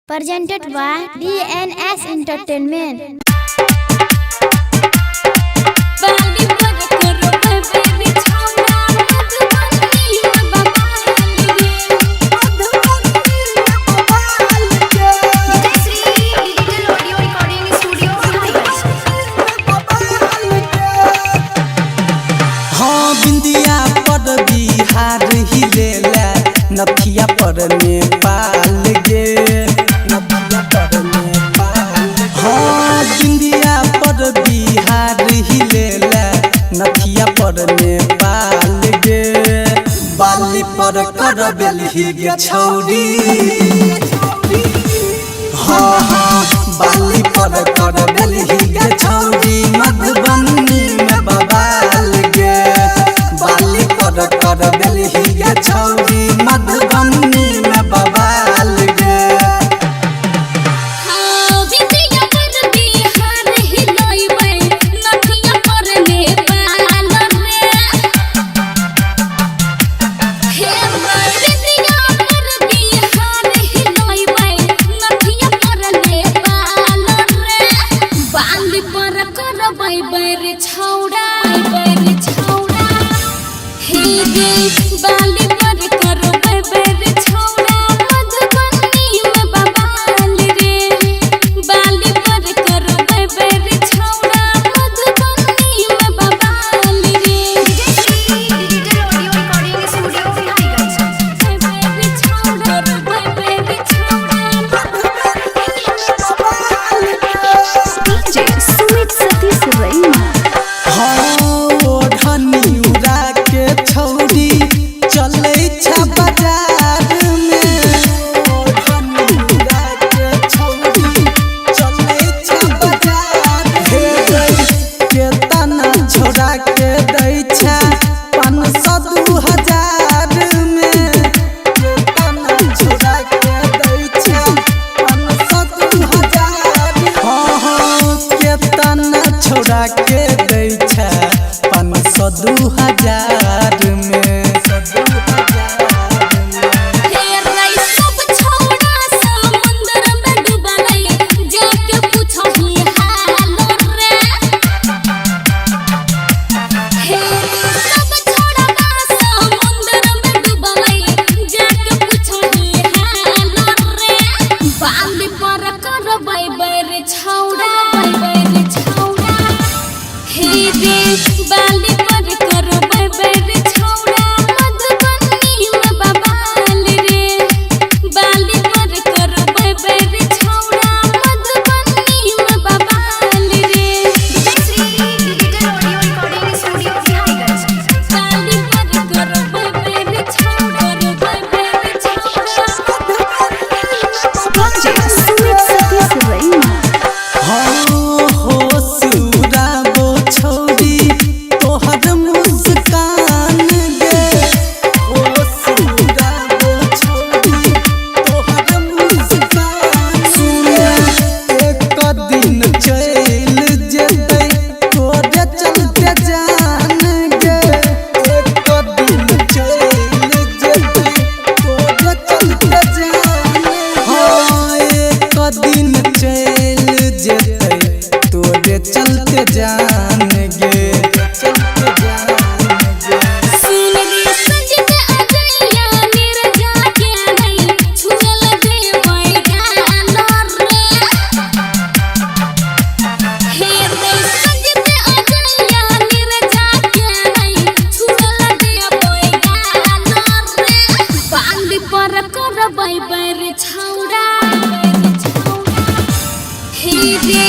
Presented by DNS Entertainment. Bihar ही लेला नथिया पर नेपाल गे नथिया पर नेपाल। हाँ बिंदिया पर बिहार ही लेला नथिया पर नेपाल गे बाली पर कर बेलही गे छौरी। हाँ हाँ बाली पर कर बेलही गे छौरी मधुबनी में बवाल गे बाली पर कर बेलही गे छौरी मधुबनी में बवाल गे। बाली पर करो बेबे छौड़ा मधुबनी में बवाल रे बाली पर करो बेबे छौड़ा मधुबनी में बवाल रे। डिजिटल ऑडियो रिकॉर्डिंग स्टूडियो बेबे छौड़ा डीजे सुमित सतीश रैना। छोड़ा के दै छै 500-2000 में। बाली पर करो बेबे छौड़ा मधुबनी में बवाल रे बाली पर करो बेबे छौड़ा मधुबनी में बवाल रे। डिजिटल ऑडियो रिकॉर्डिंग स्टूडियो बाली पर करो बेबे छौड़ा सुमित सतीश रैना। दिन चल जेतै तोरे चलते जान गे चलते जान गे। सुन रे सजन अजया निर्जा के नहीं छुगल दे मैदान रे हे रे सजन अजया निर्जा के नहीं छुगल दे मैदान रे बाली पर करबै बेरे छौड़ा हे रे